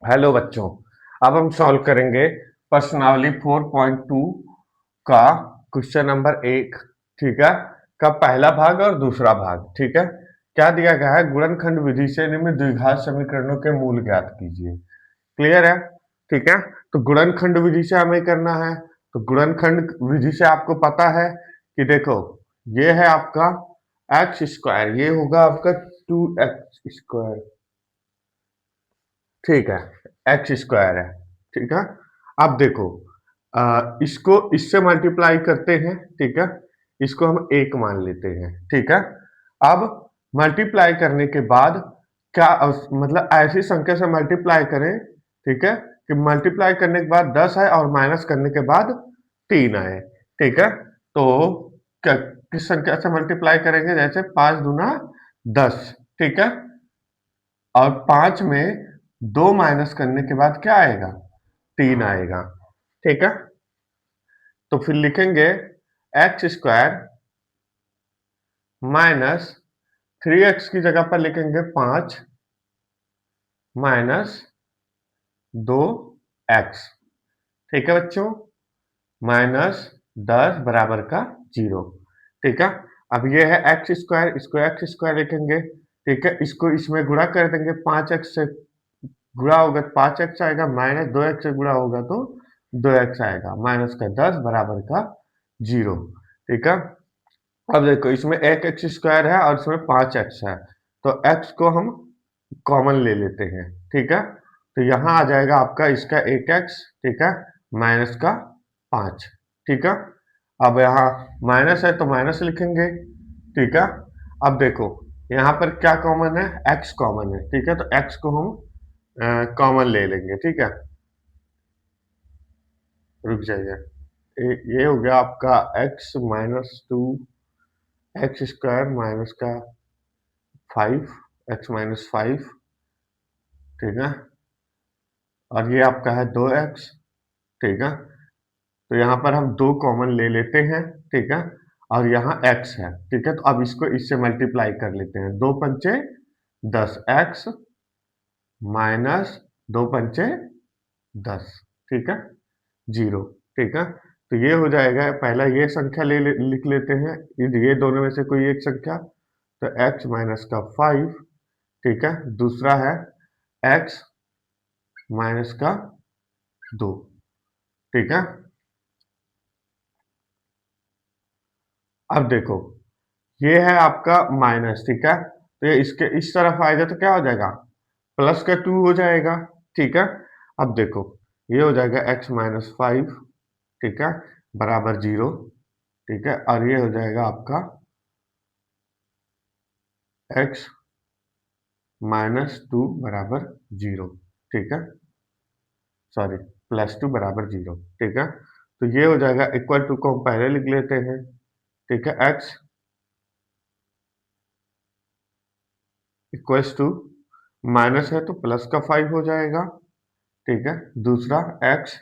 Hello बच्चों। अब हम सॉल्व करेंगे प्रश्नावली 4.2 का क्वेश्चन नंबर 1। ठीक है, का पहला भाग और दूसरा भाग। ठीक है, क्या दिया गया है? गुणनखंड विधि से निम्न द्विघात समीकरणों के मूल ज्ञात कीजिए। क्लियर है? ठीक है, तो गुणनखंड विधि से हमें करना है। तो गुणनखंड विधि से आपको पता है कि देखो, ये है आपका एक्स स्क्वायर, ये होगा आपका 2x स्क्वायर। ठीक है, एक्स स्क्वायर है। ठीक है, अब देखो, इसको इससे मल्टीप्लाई करते हैं। ठीक है, इसको हम एक मान लेते हैं। ठीक है, अब मल्टीप्लाई करने के बाद क्या मतलब ऐसी संख्या से मल्टीप्लाई करें, ठीक है, कि मल्टीप्लाई करने के बाद 10 आए और माइनस करने के बाद 3 आए। ठीक है, तो किस संख्या से मल्टीप्लाई करेंगे? जैसे 5 दूना 10। ठीक है, और 5 में 2 माइनस करने के बाद क्या आएगा? 3 आएगा। ठीक है, तो फिर लिखेंगे एक्स स्क्वायर माइनस 3x की जगह पर लिखेंगे 5 माइनस 2x। ठीक है बच्चों, माइनस 10 बराबर का 0। ठीक है, अब ये है एक्स स्क्वायर, इसको एक्स स्क्वायर लिखेंगे। ठीक है, इसको इसमें गुणा कर देंगे, 5x से गुणा होगा तो 5x आएगा, माइनस 2x से गुणा होगा तो 2x आएगा, माइनस का 10 बराबर का 0। ठीक है, अब देखो, इसमें एक एक्स स्क्वायर है और इसमें 5x है, तो x को हम कॉमन ले लेते हैं। ठीक है, तो यहाँ आ जाएगा आपका इसका 1x। ठीक है, माइनस का 5। ठीक है, अब यहाँ माइनस है तो माइनस लिखेंगे। ठीक है, अब देखो, यहाँ पर क्या कॉमन है? x कॉमन है। ठीक है, तो x को हम कॉमन ले लेंगे। ठीक है, रुक जाइए, ये हो गया आपका x minus 2x square minus का 5, x माइनस 5। ठीक है, और ये आपका है 2x। ठीक है, तो यहाँ पर हम 2 कॉमन ले लेते हैं। ठीक है, और यहाँ x है। ठीक है, तो अब इसको इससे मल्टीप्लाई कर लेते हैं। 2 पंचे 10, x माइनस 2 पंचे 10। ठीक है, 0। ठीक है, तो ये हो जाएगा, पहला ये संख्या लिख लेते हैं, ये दोनों में से कोई एक संख्या, तो x माइनस का 5। ठीक है, दूसरा है x माइनस का 2। ठीक है, अब देखो, ये है आपका माइनस। ठीक है, तो ये इसके इस तरफ आएगा तो क्या हो जाएगा? प्लस का 2 हो जाएगा। ठीक है, अब देखो, ये हो जाएगा x माइनस 5। ठीक है, बराबर 0। ठीक है, और ये हो जाएगा आपका x माइनस 2 बराबर 0। ठीक है, सॉरी, प्लस 2 बराबर 0। ठीक है, तो ये हो जाएगा, इक्वल टू को हम पहले लिख लेते हैं। ठीक है, x इक्वल्स टू, माइनस है तो प्लस का 5 हो जाएगा। ठीक है, दूसरा x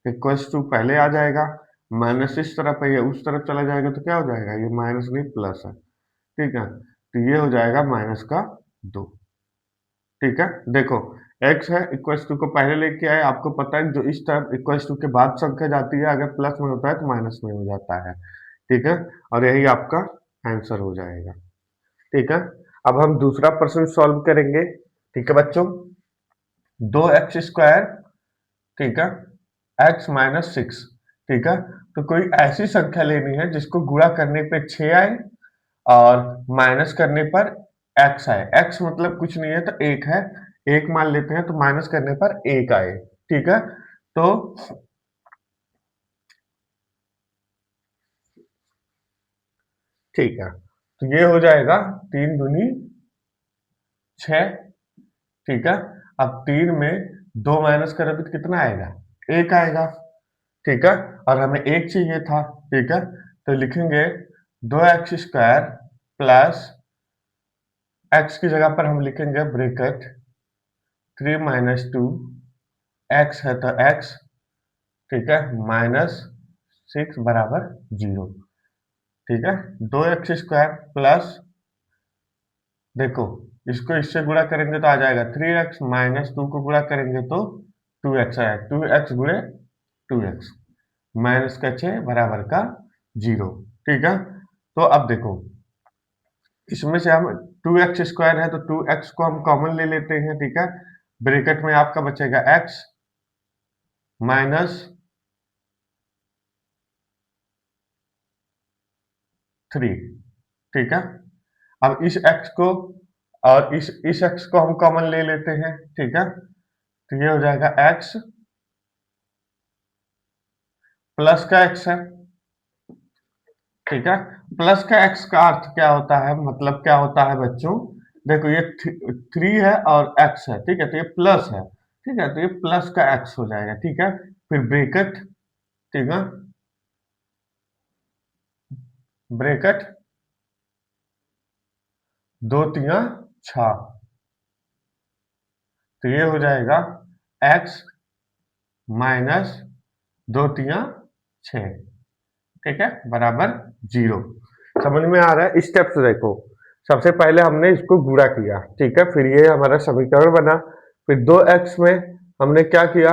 इक्वल्स टू पहले आ जाएगा, माइनस इस तरफ है, ये उस तरफ चला जाएगा तो क्या हो जाएगा? ये माइनस नहीं प्लस है। ठीक है, तो ये हो जाएगा माइनस का 2। ठीक है, देखो, x है इक्वल्स टू को पहले लेके आए, आपको पता है जो इस तरफ इक्वल्स टू के बाद संख्या जाती है, अगर प्लस में होता है तो माइनस में हो जाता है। ठीक है, और यही आपका आंसर हो जाएगा। ठीक है, अब हम दूसरा प्रश्न सॉल्व करेंगे। ठीक है बच्चों, 2x स्क्वायर, ठीक है, x माइनस 6। ठीक है, तो कोई ऐसी संख्या लेनी है जिसको गुणा करने पे 6 आए और माइनस करने पर x आए। x मतलब कुछ नहीं है तो 1 है, 1 मान लेते हैं, तो माइनस करने पर 1 आए। ठीक है, तो ठीक है, तो ये हो जाएगा 3 दूनी 6। ठीक है, अब 3 में 2 माइनस करोगे तो कितना आएगा? 1 आएगा। ठीक है, और हमें 1 चाहिए था। ठीक है, तो लिखेंगे 2x स्क्वायर प्लस x की जगह पर हम लिखेंगे ब्रैकेट 3 माइनस 2, x है तो x। ठीक है, माइनस 6 बराबर 0। ठीक है, 2x स्क्वायर प्लस, देखो, इसको इससे गुणा करेंगे तो आ जाएगा 3x माइनस 2 को गुणा करेंगे तो 2x आएगा, 2x गुणे 2x माइनस का 6 बराबर का 0। ठीक है, तो अब देखो इसमें से हम 2x स्क्वायर है तो 2x को हम कॉमन ले लेते हैं। ठीक है, ब्रैकेट में आपका बचेगा x माइनस 3। ठीक है, अब इस x को और इस x को हम कॉमन ले लेते हैं। ठीक है, तो ये हो जाएगा x प्लस का x है। ठीक है, प्लस का x का अर्थ क्या होता है, मतलब क्या होता है बच्चों, देखो ये 3 है और x है। ठीक है, तो ये प्लस है। ठीक है, तो ये प्लस का x हो जाएगा। ठीक है, फिर ब्रैकेट। ठीक है, ब्रैकेट 2 तिया 6, तो ये हो जाएगा x माइनस 2 तिया 6। ठीक है, बराबर 0। समझ में आ रहा है? स्टेप्स देखो, सबसे पहले हमने इसको गुणा किया। ठीक है, फिर ये हमारा समीकरण बना। फिर 2x में हमने क्या किया,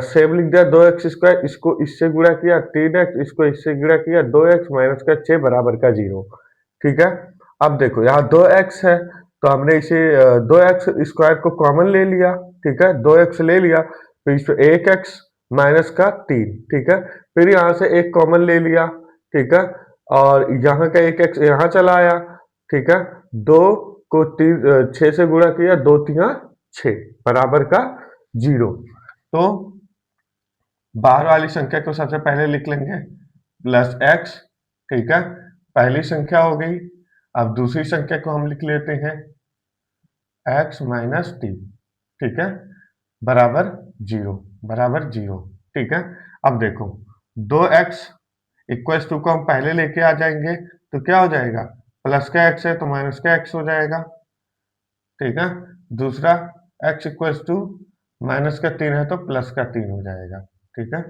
सेम लिख दिया 2x स्क्वायर, इसको इससे गुणा किया 3x, इसको इससे गुणा किया 2x माइनस का 6 बराबर का 0। ठीक है, अब देखो यहाँ 2x है तो हमने इसे 2x स्क्वायर को कॉमन ले लिया। ठीक है, 2x ले लिया, फिर इस 1x माइनस का 3। ठीक है, फिर यहाँ से एक कॉमन ले लिया। ठीक है, और यहाँ का एक एक्स यहाँ चला आया। ठीक है, 2 को 6 से गुणा किया, 2 तिया 6 बराबर का 0। तो बाहर वाली संख्या को सबसे पहले लिख लेंगे प्लस एक्स। ठीक है, पहली संख्या हो गई। अब दूसरी संख्या को हम लिख लेते हैं एक्स माइनस 3। ठीक है, बराबर 0, बराबर 0। ठीक है, अब देखो 2x इक्वल्स टू को हम पहले लेके आ जाएंगे तो क्या हो जाएगा, प्लस का x है तो माइनस का x हो जाएगा। ठीक है, दूसरा x इक्वल्स टू माइनस का 3 है तो प्लस का 3 हो जाएगा। ठीक है,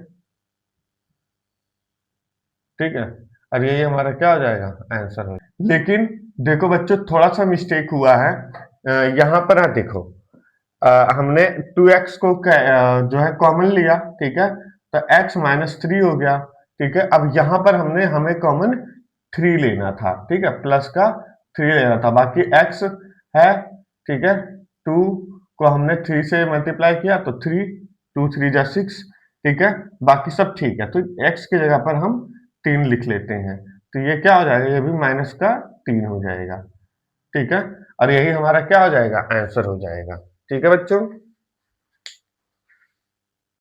ठीक है, और यही हमारा क्या हो जाएगा, आंसर हो जाएगा। लेकिन देखो बच्चों थोड़ा सा मिस्टेक हुआ है। यहाँ पर देखो हमने 2x को जो है कॉमन लिया। ठीक है, तो x माइनस 3 हो गया। ठीक है, अब यहाँ पर हमें कॉमन 3 लेना था। ठीक है, प्लस का 3 लेना था, बाकी x है। ठीक है, 2 को हमने 3 से मल्टीप्लाई किया तो 3, 2 3 जा 6। ठीक है, बाकी सब ठीक है, तो x की जगह पर हम 3 लिख लेते हैं, तो ये क्या हो जाएगा, ये भी माइनस का 3 हो जाएगा। ठीक है, और यही हमारा क्या हो जाएगा, आंसर हो जाएगा। ठीक है बच्चों।